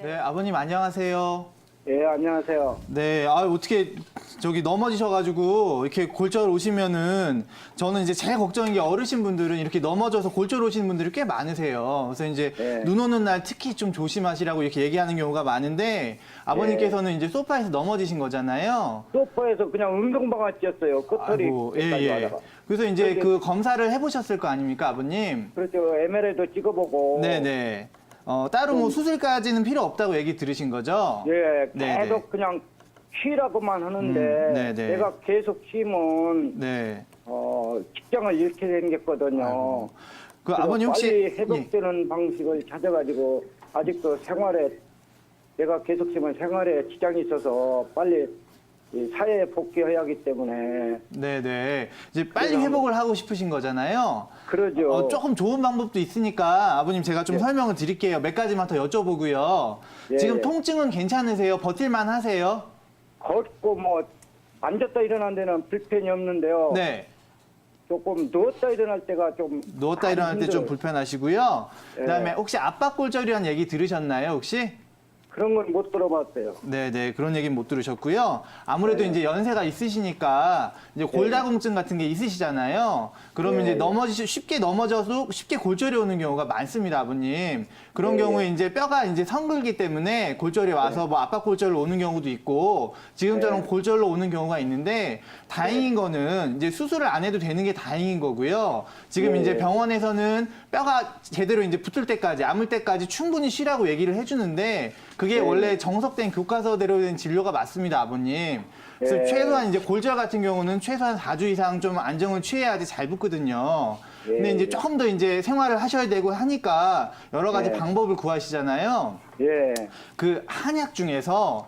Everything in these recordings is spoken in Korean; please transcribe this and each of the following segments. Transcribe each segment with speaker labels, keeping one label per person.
Speaker 1: 네, 아버님 안녕하세요.
Speaker 2: 예, 안녕하세요.
Speaker 1: 네, 어떻게 저기 넘어지셔가지고 이렇게 골절 오시면은 저는 이제 제일 걱정인 게 어르신분들은 이렇게 넘어져서 골절 오시는 분들이 꽤 많으세요. 그래서 이제
Speaker 2: 네.
Speaker 1: 눈 오는 날 특히 좀 조심하시라고 이렇게 얘기하는 경우가 많은데 아버님께서는 이제 소파에서 넘어지신 거잖아요.
Speaker 2: 소파에서 그냥 운동방아 뛰었어요. 코털이
Speaker 1: 아이고, 예,
Speaker 2: 끝까지
Speaker 1: 예.
Speaker 2: 가다가.
Speaker 1: 그래서 이제
Speaker 2: 그게-
Speaker 1: 그 검사를 해보셨을 거 아닙니까, 아버님?
Speaker 2: 그렇죠. MRI도 찍어보고.
Speaker 1: 네네. 따로 뭐 수술까지는 필요 없다고 얘기 들으신 거죠?
Speaker 2: 예,
Speaker 1: 네네.
Speaker 2: 계속 그냥 쉬라고만 하는데
Speaker 1: 네네.
Speaker 2: 내가 계속 쉬면
Speaker 1: 네.
Speaker 2: 직장을 잃게 생겼거든요.
Speaker 1: 아이고. 그
Speaker 2: 그래서
Speaker 1: 아버님 혹시
Speaker 2: 빨리 회복되는 방식을 찾아가지고 아직도 생활에 내가 계속 쉬면 생활에 지장이 있어서 빨리 이 사회에 복귀해야 하기 때문에
Speaker 1: 네네. 이제 빨리
Speaker 2: 그래서
Speaker 1: 회복을 하고 싶으신 거잖아요.
Speaker 2: 그러죠.
Speaker 1: 조금 좋은 방법도 있으니까 아버님 제가 좀
Speaker 2: 예.
Speaker 1: 설명을 드릴게요. 몇 가지만 더 여쭤보고요.
Speaker 2: 예,
Speaker 1: 지금
Speaker 2: 예.
Speaker 1: 통증은 괜찮으세요? 버틸만 하세요?
Speaker 2: 걷고 뭐 앉았다 일어난 데는 불편이 없는데요.
Speaker 1: 네.
Speaker 2: 조금 누웠다 일어날 때가 좀
Speaker 1: 누웠다
Speaker 2: 많이
Speaker 1: 일어날 때 좀
Speaker 2: 힘들어요.
Speaker 1: 불편하시고요.
Speaker 2: 예.
Speaker 1: 그다음에 혹시 압박골절이라는 얘기 들으셨나요, 혹시?
Speaker 2: 그런 건 못 들어봤어요.
Speaker 1: 네네, 그런 얘기는 못 들으셨고요. 아무래도
Speaker 2: 네.
Speaker 1: 이제 연세가 있으시니까 이제 골다공증 같은 게 있으시잖아요. 그러면
Speaker 2: 네.
Speaker 1: 이제 쉽게 넘어져서 쉽게 골절이 오는 경우가 많습니다, 아버님. 그런
Speaker 2: 네.
Speaker 1: 경우에 이제 뼈가 이제 성글기 때문에 골절이 와서 뭐 압박골절로 오는 경우도 있고 지금처럼
Speaker 2: 네.
Speaker 1: 골절로 오는 경우가 있는데 다행인 거는 이제 수술을 안 해도 되는 게 다행인 거고요. 지금
Speaker 2: 네.
Speaker 1: 이제 병원에서는 뼈가 제대로 이제 붙을 때까지, 아물 때까지 충분히 쉬라고 얘기를 해주는데 그게
Speaker 2: 네.
Speaker 1: 원래 정석된 교과서대로 된 진료가 맞습니다, 아버님. 그래서
Speaker 2: 네.
Speaker 1: 최소한 이제 골절 같은 경우는 최소한 4주 이상 좀 안정을 취해야지 잘 붙거든요. 근데 이제 조금 더 이제 생활을 하셔야 되고 하니까 여러 가지
Speaker 2: 네.
Speaker 1: 방법을 구하시잖아요.
Speaker 2: 예.
Speaker 1: 그 한약 중에서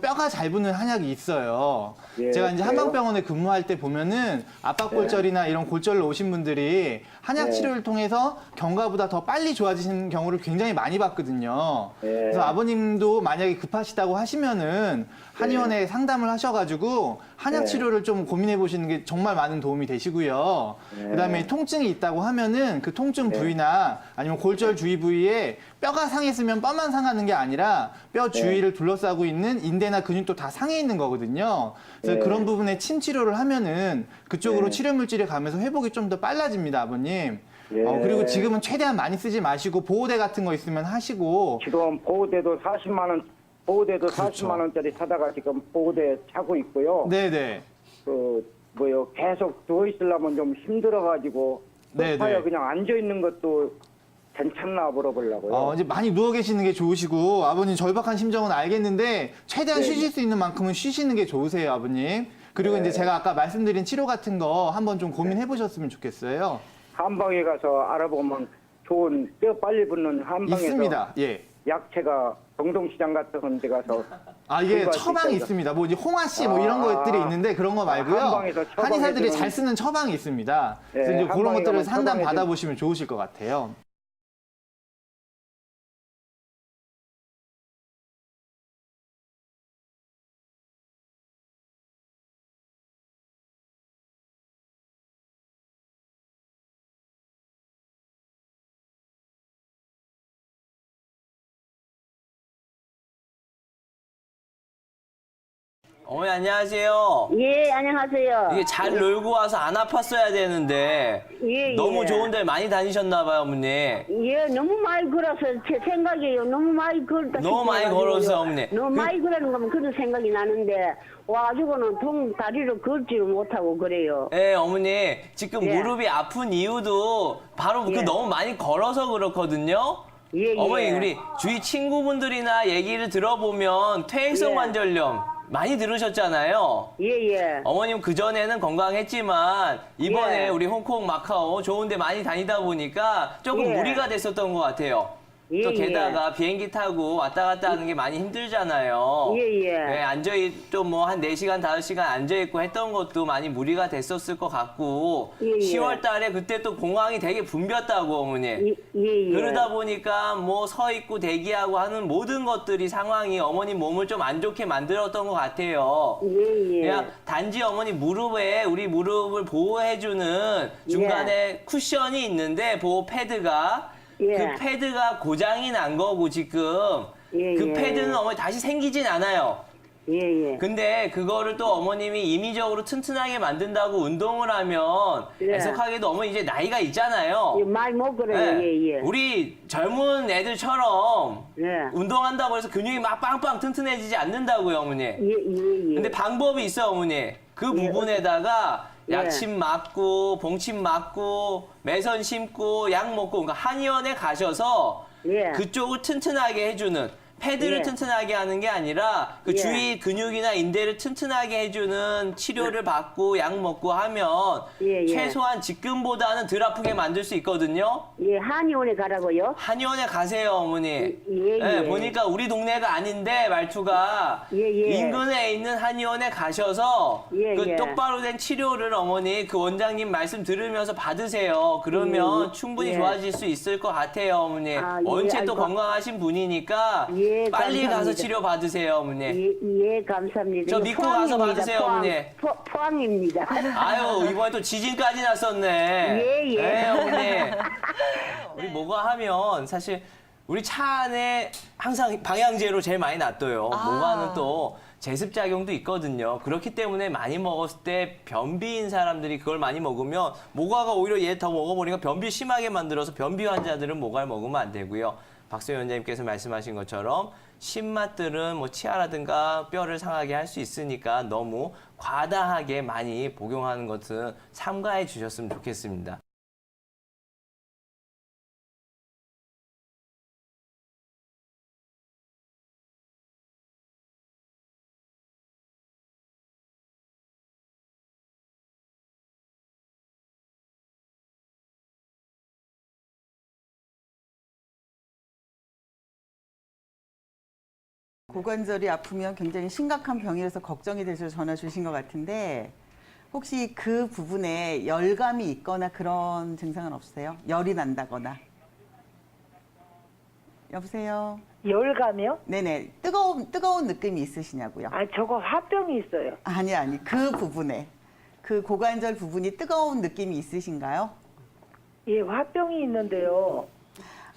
Speaker 1: 뼈가 잘 붙는 한약이 있어요.
Speaker 2: 예,
Speaker 1: 제가 이제
Speaker 2: 그래요?
Speaker 1: 한방병원에 근무할 때 보면은 압박골절이나 이런 골절로 오신 분들이 한약
Speaker 2: 네.
Speaker 1: 치료를 통해서 경과보다 더 빨리 좋아지시는 경우를 굉장히 많이 봤거든요.
Speaker 2: 예.
Speaker 1: 그래서 아버님도 만약에 급하시다고 하시면은 한의원에 상담을 하셔가지고 한약
Speaker 2: 네.
Speaker 1: 치료를 좀 고민해 보시는 게 정말 많은 도움이 되시고요.
Speaker 2: 네.
Speaker 1: 그다음에 통증이 있다고 하면은 그 통증
Speaker 2: 네.
Speaker 1: 부위나 아니면 골절 주위 부위에 뼈가 상했으면 뼈만 상하는 게 아니라 뼈 주위를 둘러싸고 있는 인대나 근육도 다 상해 있는 거거든요. 그래서
Speaker 2: 네.
Speaker 1: 그런 부분에 침 치료를 하면은 그쪽으로
Speaker 2: 네.
Speaker 1: 치료 물질이 가면서 회복이 좀 더 빨라집니다, 아버님.
Speaker 2: 예.
Speaker 1: 그리고 지금은 최대한 많이 쓰지 마시고 보호대 같은 거 있으면 하시고
Speaker 2: 지금 보호대도 40만 원, 보호대도
Speaker 1: 그렇죠.
Speaker 2: 40만 원짜리 사다가 지금 보호대 차고 있고요.
Speaker 1: 네네.
Speaker 2: 계속 누워 있으려면 좀 힘들어가지고
Speaker 1: 네,
Speaker 2: 소파에
Speaker 1: 네.
Speaker 2: 그냥 앉아 있는 것도 괜찮나 물어보려고요.
Speaker 1: 이제 많이 누워 계시는 게 좋으시고 아버님 절박한 심정은 알겠는데 최대한
Speaker 2: 네.
Speaker 1: 쉬실 수 있는 만큼은 쉬시는 게 좋으세요, 아버님. 그리고
Speaker 2: 네.
Speaker 1: 이제 제가 아까 말씀드린 치료 같은 거 한번 좀 고민해 보셨으면 좋겠어요.
Speaker 2: 한방에 가서 알아보면 좋은 뼈 빨리 붙는 한방에서
Speaker 1: 있습니다. 예.
Speaker 2: 약체가 동동시장 같은 데 가서
Speaker 1: 이게
Speaker 2: 구입할 수
Speaker 1: 처방이
Speaker 2: 있다고.
Speaker 1: 있습니다. 뭐 이제 홍화씨 뭐 이런 것들이 있는데 그런 거 말고요.
Speaker 2: 한방에서 처방해
Speaker 1: 한의사들이
Speaker 2: 주는-
Speaker 1: 잘 쓰는 처방이 있습니다.
Speaker 2: 네,
Speaker 1: 그래서 이제 그런
Speaker 2: 한방에
Speaker 1: 것들을
Speaker 2: 가면
Speaker 1: 상담
Speaker 2: 처방해
Speaker 1: 받아보시면 좋으실 것 같아요.
Speaker 3: 어머니 안녕하세요.
Speaker 4: 예, 안녕하세요.
Speaker 3: 이게 잘 놀고 와서 안 아팠어야 되는데
Speaker 4: 예,
Speaker 3: 너무
Speaker 4: 예.
Speaker 3: 좋은 데 많이 다니셨나 봐요, 어머니.
Speaker 4: 예, 너무 많이 걸어서 제 생각이에요. 너무 많이 걸다.
Speaker 3: 너무 많이
Speaker 4: 싶어가지고요.
Speaker 3: 걸어서 어머니.
Speaker 4: 너무 많이 걸는 거면 그런 생각이 나는데 와가지고는 다리로 걷지를 못하고 그래요.
Speaker 3: 네, 어머니. 지금
Speaker 4: 예.
Speaker 3: 무릎이 아픈 이유도 바로 그
Speaker 4: 예.
Speaker 3: 너무 많이 걸어서 그렇거든요.
Speaker 4: 예, 예.
Speaker 3: 어머니, 우리 주위 친구분들이나 얘기를 들어보면 퇴행성
Speaker 4: 예.
Speaker 3: 관절염 많이 들으셨잖아요.
Speaker 4: 예, 예.
Speaker 3: 어머님 그전에는 건강했지만 이번에
Speaker 4: 예.
Speaker 3: 우리 홍콩, 마카오 좋은 데 많이 다니다 보니까 조금
Speaker 4: 예.
Speaker 3: 무리가 됐었던 것 같아요.
Speaker 4: 예,
Speaker 3: 또
Speaker 4: 예.
Speaker 3: 게다가 비행기 타고 왔다 갔다 하는 게 많이 힘들잖아요.
Speaker 4: 예, 예.
Speaker 3: 네, 좀 뭐 한 4시간, 5시간 앉아있고 했던 것도 많이 무리가 됐었을 것 같고
Speaker 4: 예, 예.
Speaker 3: 10월 달에 그때 또 공항이 되게 붐볐다고 어머니.
Speaker 4: 예, 예.
Speaker 3: 그러다 보니까 뭐 서 있고 대기하고 하는 모든 것들이 상황이 어머니 몸을 좀 안 좋게 만들었던 것 같아요.
Speaker 4: 예, 예.
Speaker 3: 그냥 단지 어머니 무릎에 우리 무릎을 보호해주는 중간에 쿠션이 있는데 보호 패드가
Speaker 4: 예.
Speaker 3: 그 패드가 고장이 난 거고 지금
Speaker 4: 예,
Speaker 3: 그
Speaker 4: 예.
Speaker 3: 패드는 어머니 다시 생기진 않아요.
Speaker 4: 예, 예.
Speaker 3: 근데 그거를 또 어머님이 임의적으로 튼튼하게 만든다고 운동을 하면
Speaker 4: 예.
Speaker 3: 애석하게도 어머니 이제 나이가 있잖아요.
Speaker 4: 예, 많이 못 걸어요.
Speaker 3: 네.
Speaker 4: 예, 예.
Speaker 3: 우리 젊은 애들처럼
Speaker 4: 예.
Speaker 3: 운동한다고 해서 근육이 막 빵빵 튼튼해지지 않는다고요, 어머니.
Speaker 4: 예, 예, 예.
Speaker 3: 근데 방법이 있어요, 어머니. 그 부분에다가
Speaker 4: 예.
Speaker 3: 약침 맞고, 봉침 맞고, 매선 심고, 약 먹고, 그러니까 한의원에 가셔서
Speaker 4: 예.
Speaker 3: 그쪽을 튼튼하게 해주는, 패드를
Speaker 4: 예.
Speaker 3: 튼튼하게 하는 게 아니라 그
Speaker 4: 예.
Speaker 3: 주위 근육이나 인대를 튼튼하게 해주는 치료를 받고 약 먹고 하면
Speaker 4: 예, 예.
Speaker 3: 최소한 지금보다는 덜 아프게 만들 수 있거든요.
Speaker 4: 예, 한의원에 가라고요?
Speaker 3: 한의원에 가세요, 어머니.
Speaker 4: 예, 예.
Speaker 3: 보니까 우리 동네가 아닌데 말투가
Speaker 4: 예, 예.
Speaker 3: 인근에 있는 한의원에 가셔서
Speaker 4: 예,
Speaker 3: 그
Speaker 4: 예.
Speaker 3: 똑바로 된 치료를 어머니 그 원장님 말씀 들으면서 받으세요. 그러면
Speaker 4: 예,
Speaker 3: 충분히
Speaker 4: 예.
Speaker 3: 좋아질 수 있을 것 같아요, 어머니.
Speaker 4: 아, 예,
Speaker 3: 원체 또
Speaker 4: 아이고.
Speaker 3: 건강하신 분이니까
Speaker 4: 예,
Speaker 3: 빨리 가서
Speaker 4: 감사합니다.
Speaker 3: 치료 받으세요, 어머니.
Speaker 4: 예, 예, 감사합니다.
Speaker 3: 저
Speaker 4: 이거
Speaker 3: 믿고 가서
Speaker 4: 포항입니다.
Speaker 3: 받으세요,
Speaker 4: 포항,
Speaker 3: 어머니.
Speaker 4: 포항입니다.
Speaker 3: 아유, 이번에 또 지진까지 났었네.
Speaker 4: 예, 예.
Speaker 3: 네, 어머니. 우리 뭐가 하면 사실 우리 차 안에 항상 방향제로 제일 많이 놔둬요. 뭐가는 또 제습작용도 있거든요. 그렇기 때문에 많이 먹었을 때 변비인 사람들이 그걸 많이 먹으면 모과가 오히려 얘 더 먹어보니까 변비 심하게 만들어서 변비 환자들은 모과를 먹으면 안 되고요. 박소연 원장님께서 말씀하신 것처럼 신맛들은 뭐 치아라든가 뼈를 상하게 할 수 있으니까 너무 과다하게 많이 복용하는 것은 삼가해 주셨으면 좋겠습니다.
Speaker 5: 고관절이 아프면 굉장히 심각한 병이라서 걱정이 되셔서 전화 주신 것 같은데 혹시 그 부분에 열감이 있거나 그런 증상은 없으세요? 열이 난다거나. 여보세요?
Speaker 6: 열감이요?
Speaker 5: 네네. 뜨거운 느낌이 있으시냐고요?
Speaker 6: 아, 저거 화병이 있어요.
Speaker 5: 아니. 그 부분에. 그 고관절 부분이 뜨거운 느낌이 있으신가요?
Speaker 6: 예, 화병이 있는데요.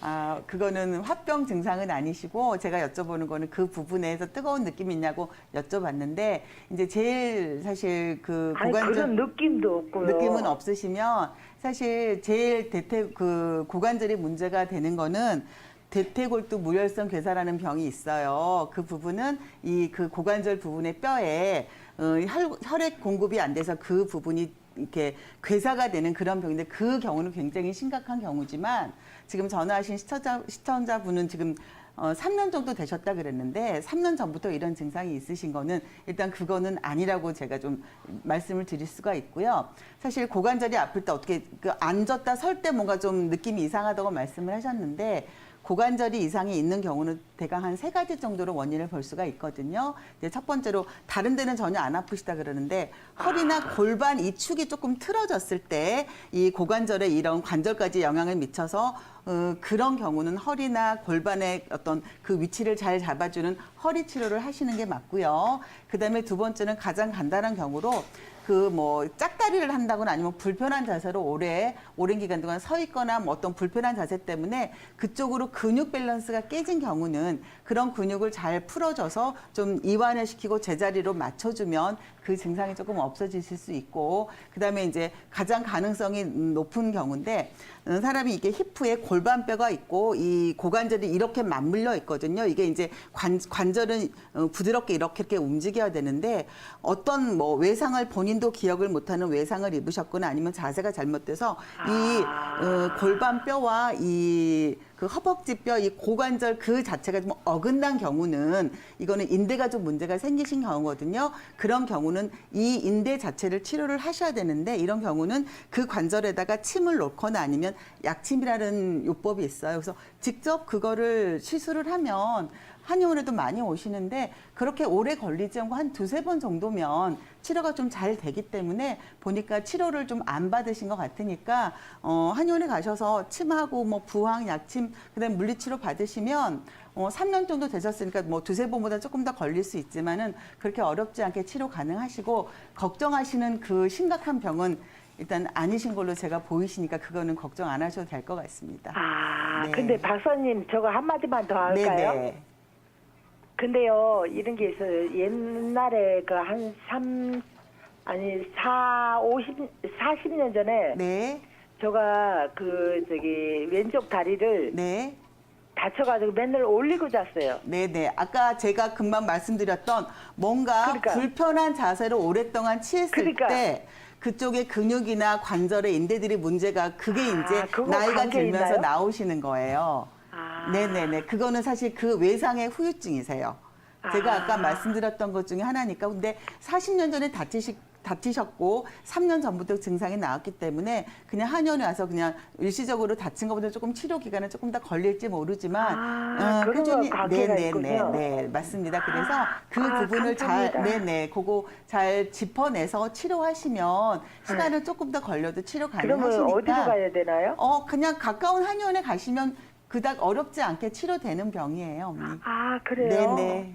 Speaker 5: 아, 그거는 화병 증상은 아니시고 제가 여쭤보는 거는 그 부분에서 뜨거운 느낌이 있냐고 여쭤봤는데 이제 제일 사실 그
Speaker 6: 아니,
Speaker 5: 고관절
Speaker 6: 그런 느낌도 없고요.
Speaker 5: 느낌은 없으시면 사실 제일 그 고관절이 문제가 되는 거는 대퇴골두 무혈성 괴사라는 병이 있어요. 그 부분은 그 고관절 부분의 뼈에 혈액 공급이 안 돼서 그 부분이 이렇게 괴사가 되는 그런 병인데 그 경우는 굉장히 심각한 경우지만 지금 전화하신 시청자분은 지금 3년 정도 되셨다 그랬는데 3년 전부터 이런 증상이 있으신 거는 일단 그거는 아니라고 제가 좀 말씀을 드릴 수가 있고요. 사실 고관절이 아플 때 어떻게 앉았다 설 때 뭔가 좀 느낌이 이상하다고 말씀을 하셨는데 고관절이 이상이 있는 경우는 대강 한 3가지 정도로 원인을 볼 수가 있거든요. 이제 첫 번째로 다른 데는 전혀 안 아프시다 그러는데 허리나 골반 이 축이 조금 틀어졌을 때 이 고관절에 이런 관절까지 영향을 미쳐서 그런 경우는 허리나 골반의 어떤 그 위치를 잘 잡아주는 허리 치료를 하시는 게 맞고요. 그다음에 두 번째는 가장 간단한 경우로 짝다리를 한다거나 아니면 불편한 자세로 오랜 기간 동안 서 있거나 뭐 어떤 불편한 자세 때문에 그쪽으로 근육 밸런스가 깨진 경우는 그런 근육을 잘 풀어줘서 좀 이완을 시키고 제자리로 맞춰주면 그 증상이 조금 없어지실 수 있고 그다음에 이제 가장 가능성이 높은 경우인데 사람이 이게 히프에 골반뼈가 있고 이 고관절이 이렇게 맞물려 있거든요. 이게 이제 관절은 부드럽게 이렇게 움직여야 되는데 어떤 외상을 본인도 기억을 못하는 외상을 입으셨거나 아니면 자세가 잘못돼서 이 골반뼈와 그 허벅지 뼈, 이 고관절 그 자체가 좀 어긋난 경우는 이거는 인대가 좀 문제가 생기신 경우거든요. 그런 경우는 이 인대 자체를 치료를 하셔야 되는데 이런 경우는 그 관절에다가 침을 놓거나 아니면 약침이라는 요법이 있어요. 그래서 직접 그거를 시술을 하면 한의원에도 많이 오시는데 그렇게 오래 걸리지 않고 한 2-3번 정도면 치료가 좀 잘 되기 때문에 보니까 치료를 좀 안 받으신 것 같으니까 한의원에 가셔서 침하고 부항, 약침, 그다음에 물리치료 받으시면 3년 정도 되셨으니까 2-3번보다 조금 더 걸릴 수 있지만은 그렇게 어렵지 않게 치료 가능하시고 걱정하시는 그 심각한 병은 일단 아니신 걸로 제가 보이시니까 그거는 걱정 안 하셔도 될 것 같습니다.
Speaker 6: 아,
Speaker 5: 네.
Speaker 6: 근데 박사님 저거 한마디만 더 할까요?
Speaker 5: 네네.
Speaker 6: 근데요, 이런 게 있어요. 옛날에 그 한 40년 전에
Speaker 5: 네,
Speaker 6: 제가 왼쪽 다리를
Speaker 5: 네.
Speaker 6: 다쳐가지고 맨날 올리고 잤어요.
Speaker 5: 네네. 아까 제가 금방 말씀드렸던 뭔가
Speaker 6: 그러니까.
Speaker 5: 불편한 자세로 오랫동안 취했을
Speaker 6: 그러니까.
Speaker 5: 때 그쪽의 근육이나 관절의 인대들이 문제가 그게 이제
Speaker 6: 그거
Speaker 5: 나이가
Speaker 6: 관계
Speaker 5: 들면서
Speaker 6: 있나요?
Speaker 5: 나오시는 거예요.
Speaker 6: 아.
Speaker 5: 네네네. 그거는 사실 그 외상의 후유증이세요. 제가 아까 말씀드렸던 것 중에 하나니까. 근데 40년 전에 다치셨고 3년 전부터 증상이 나왔기 때문에 그냥 한의원에 와서 그냥 일시적으로 다친 것보다 조금 치료 기간은 조금 더 걸릴지 모르지만
Speaker 6: 그런 거 관계가 있군요.
Speaker 5: 네, 맞습니다. 그래서 그 부분을
Speaker 6: 감사합니다.
Speaker 5: 그거 잘 짚어내서 치료하시면 시간은 조금 더 걸려도 치료
Speaker 6: 그러면
Speaker 5: 가능하시니까.
Speaker 6: 어디로 가야 되나요?
Speaker 5: 그냥 가까운 한의원에 가시면 그닥 어렵지 않게 치료되는 병이에요, 어머니.
Speaker 6: 아, 그래요?
Speaker 5: 네네.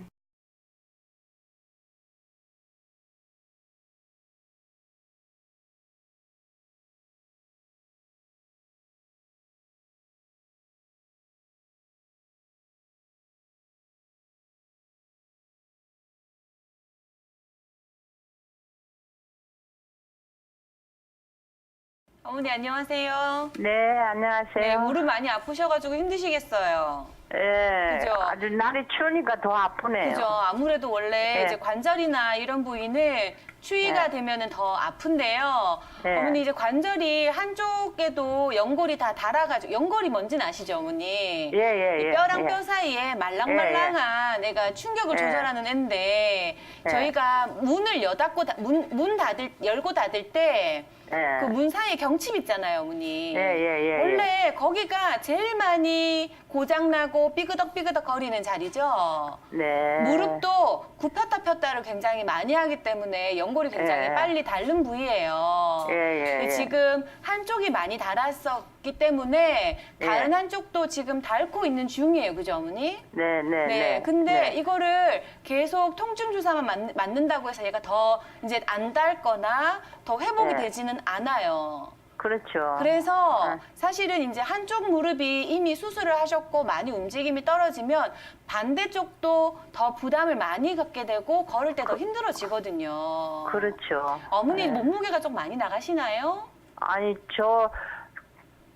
Speaker 7: 어머니 안녕하세요.
Speaker 6: 네, 안녕하세요.
Speaker 7: 네, 무릎 많이 아프셔가지고 힘드시겠어요.
Speaker 6: 예,
Speaker 7: 그죠?
Speaker 6: 아주 날이 추우니까 더 아프네요.
Speaker 7: 그죠? 아무래도 원래
Speaker 6: 네.
Speaker 7: 이제 관절이나 이런 부위는 추위가
Speaker 6: 네.
Speaker 7: 되면은 더 아픈데요.
Speaker 6: 네.
Speaker 7: 어머니 이제 관절이 한쪽에도 연골이 다 닳아가지고 연골이 뭔지는 아시죠, 어머니?
Speaker 6: 예,
Speaker 7: 이
Speaker 6: 예.
Speaker 7: 뼈랑
Speaker 6: 예.
Speaker 7: 뼈 사이에 말랑말랑한 애가 충격을
Speaker 6: 예.
Speaker 7: 조절하는 애인데 저희가 문을 열고 닫을 때
Speaker 6: 예.
Speaker 7: 그 문 사이에 경칩 있잖아요, 어머니.
Speaker 6: 예.
Speaker 7: 원래 거기가 제일 많이 고장나고 삐그덕삐그덕 거리는 자리죠.
Speaker 6: 네.
Speaker 7: 무릎도 굽혔다 폈다를 굉장히 많이 하기 때문에 연골이 굉장히
Speaker 6: 예.
Speaker 7: 빨리 닳는 부위예요.
Speaker 6: 예.
Speaker 7: 지금 한쪽이 많이 닳았었기 때문에 다른 한쪽도 지금 닳고 있는 중이에요. 그죠, 어머니?
Speaker 6: 네.
Speaker 7: 근데
Speaker 6: 네.
Speaker 7: 이거를 계속 통증 주사만 맞는다고 해서 얘가 더 이제 안 닳거나 더 회복이
Speaker 6: 네.
Speaker 7: 되지는 않아요.
Speaker 6: 그렇죠.
Speaker 7: 그래서 사실은 이제 한쪽 무릎이 이미 수술을 하셨고 많이 움직임이 떨어지면 반대쪽도 더 부담을 많이 갖게 되고 걸을 때 더 힘들어지거든요.
Speaker 6: 그렇죠.
Speaker 7: 어머니
Speaker 6: 네.
Speaker 7: 몸무게가 좀 많이 나가시나요?
Speaker 6: 아니,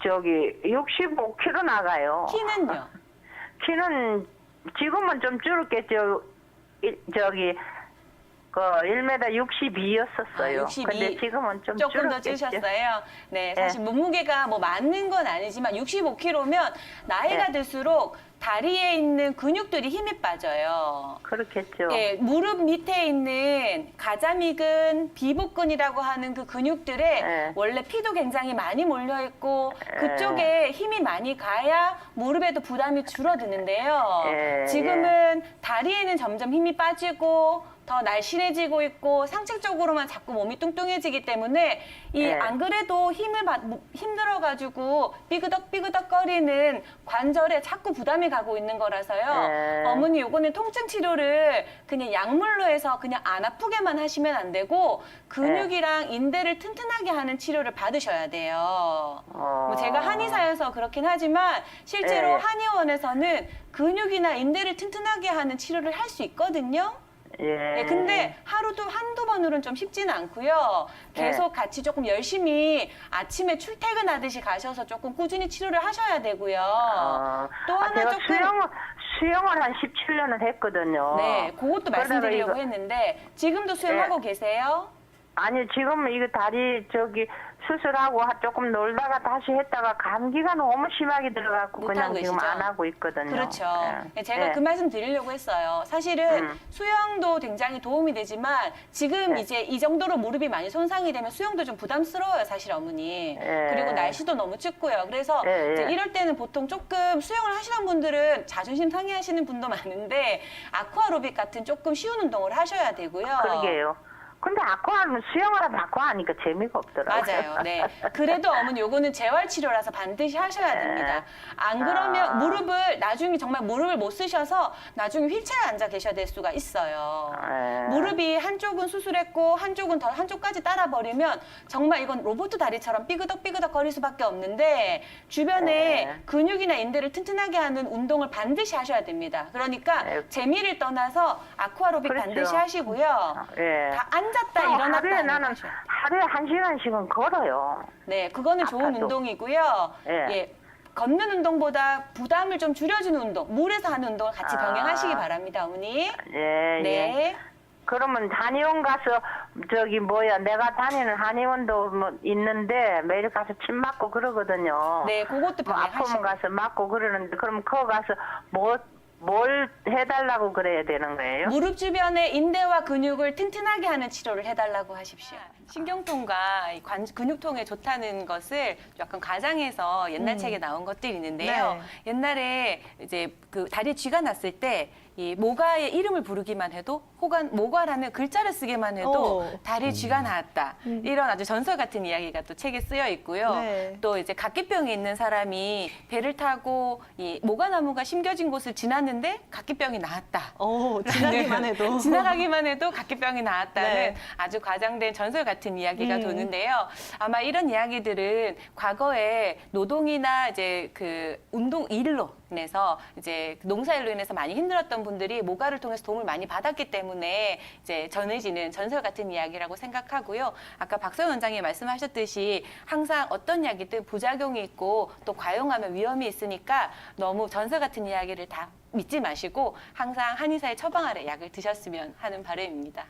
Speaker 6: 저기 65kg 나가요.
Speaker 7: 키는요?
Speaker 6: 키는 지금은 좀 줄었겠죠. 저기 1m 62였었어요.
Speaker 7: 62.
Speaker 6: 근데 지금은 좀
Speaker 7: 조금 더
Speaker 6: 줄었겠죠.
Speaker 7: 찌셨어요. 네, 사실 몸무게가 뭐 맞는 건 아니지만 65kg면 나이가
Speaker 6: 네.
Speaker 7: 들수록 다리에 있는 근육들이 힘이 빠져요.
Speaker 6: 그렇겠죠.
Speaker 7: 예, 무릎 밑에 있는 가자미근, 비복근이라고 하는 그 근육들에
Speaker 6: 네.
Speaker 7: 원래 피도 굉장히 많이 몰려 있고 그쪽에 힘이 많이 가야 무릎에도 부담이 줄어드는데요.
Speaker 6: 예,
Speaker 7: 지금은 다리에는 점점 힘이 빠지고 더 날씬해지고 있고 상체적으로만 자꾸 몸이 뚱뚱해지기 때문에 이 안 그래도 힘들어가지고 삐그덕삐그덕거리는 관절에 자꾸 부담이 가고 있는 거라서요. 어머니 요거는 통증 치료를 그냥 약물로 해서 그냥 안 아프게만 하시면 안 되고 근육이랑 인대를 튼튼하게 하는 치료를 받으셔야 돼요. 뭐 제가 한의사여서 그렇긴 하지만 실제로 한의원에서는 근육이나 인대를 튼튼하게 하는 치료를 할 수 있거든요. 네, 근데 하루도 한두 번으로는 좀 쉽지는 않고요. 계속 같이 조금 열심히 아침에 출퇴근하듯이 가셔서 조금 꾸준히 치료를 하셔야 되고요. 또 하나
Speaker 6: 제가
Speaker 7: 조금
Speaker 6: 수영을 한 17년을 했거든요.
Speaker 7: 네, 그것도 말씀드리려고 했는데 지금도 수영하고 계세요?
Speaker 6: 아니, 지금 이거 다리 수술하고 조금 놀다가 다시 했다가 감기가 너무 심하게 들어갖고 그냥
Speaker 7: 못하고
Speaker 6: 지금
Speaker 7: 계시죠?
Speaker 6: 안 하고 있거든요.
Speaker 7: 그렇죠.
Speaker 6: 네.
Speaker 7: 제가
Speaker 6: 네.
Speaker 7: 그 말씀 드리려고 했어요. 사실은 수영도 굉장히 도움이 되지만 지금 이제 이 정도로 무릎이 많이 손상이 되면 수영도 좀 부담스러워요, 사실 어머니. 그리고 날씨도 너무 춥고요. 그래서 이제 이럴 때는 보통 조금 수영을 하시는 분들은 자존심 상해하시는 분도 많은데 아쿠아로빅 같은 조금 쉬운 운동을 하셔야 되고요.
Speaker 6: 그러게요. 근데 아쿠아는 수영을 하면 아쿠아 하니까 재미가 없더라고요.
Speaker 7: 맞아요. 네. 그래도 어머니 요거는 재활 치료라서 반드시 하셔야 됩니다. 안 그러면 무릎을 나중에 정말 무릎을 못 쓰셔서 나중에 휠체어에 앉아 계셔야 될 수가 있어요. 무릎이 한쪽은 수술했고 한쪽은 더 한쪽까지 따라 버리면 정말 이건 로봇 다리처럼 삐그덕삐그덕 거릴 수밖에 없는데 주변에 근육이나 인대를 튼튼하게 하는 운동을 반드시 하셔야 됩니다. 그러니까 재미를 떠나서 아쿠아로빅
Speaker 6: 그렇죠.
Speaker 7: 반드시 하시고요.
Speaker 6: 예.
Speaker 7: 다 앉았다
Speaker 6: 하루에
Speaker 7: 일어났다
Speaker 6: 나는
Speaker 7: 하셔야 돼요.
Speaker 6: 하루에 1시간씩은 걸어요.
Speaker 7: 네, 그거는 좋은
Speaker 6: 아파도.
Speaker 7: 운동이고요.
Speaker 6: 예.
Speaker 7: 예. 걷는 운동보다 부담을 좀 줄여주는 운동, 물에서 하는 운동을 같이 병행하시기 바랍니다, 어머니.
Speaker 6: 예, 예.
Speaker 7: 네.
Speaker 6: 그러면 한의원 가서 내가 다니는 한의원도 뭐 있는데 매일 가서 침 맞고 그러거든요.
Speaker 7: 네, 그것도
Speaker 6: 뭐 아프면
Speaker 7: 병행하시고.
Speaker 6: 가서 맞고 그러는데 그럼 거기 가서 뭘 해달라고 그래야 되는 거예요?
Speaker 7: 무릎 주변의 인대와 근육을 튼튼하게 하는 치료를 해달라고 하십시오. 신경통과 이 근육통에 좋다는 것을 약간 가장해서 옛날 책에 나온 것들이 있는데요.
Speaker 5: 네.
Speaker 7: 옛날에 이제 그 다리에 쥐가 났을 때 이 모가의 이름을 부르기만 해도 혹은 모가라는 글자를 쓰기만 해도 다리에 쥐가 나왔다. 이런 아주 전설 같은 이야기가 또 책에 쓰여 있고요.
Speaker 5: 네.
Speaker 7: 또 이제 각기병이 있는 사람이 배를 타고 이 모가나무가 심겨진 곳을 지났는데 각기병이 나았다.
Speaker 5: 지나기만 해도.
Speaker 7: 지나가기만 해도 각기병이 나았다는
Speaker 5: 네.
Speaker 7: 아주 과장된 전설 같은 이야기가
Speaker 5: 음.
Speaker 7: 도는데요. 아마 이런 이야기들은 과거에 노동이나 이제 그 운동 일로 인해서 이제 농사일로 인해서 많이 힘들었던 분들이 모가를 통해서 도움을 많이 받았기 때문에 이제 전해지는 전설 같은 이야기라고 생각하고요. 아까 박서연 원장이 말씀하셨듯이 항상 어떤 약이든 부작용이 있고 또 과용하면 위험이 있으니까 너무 전설 같은 이야기를 다 믿지 마시고 항상 한의사의 처방 아래 약을 드셨으면 하는 바람입니다.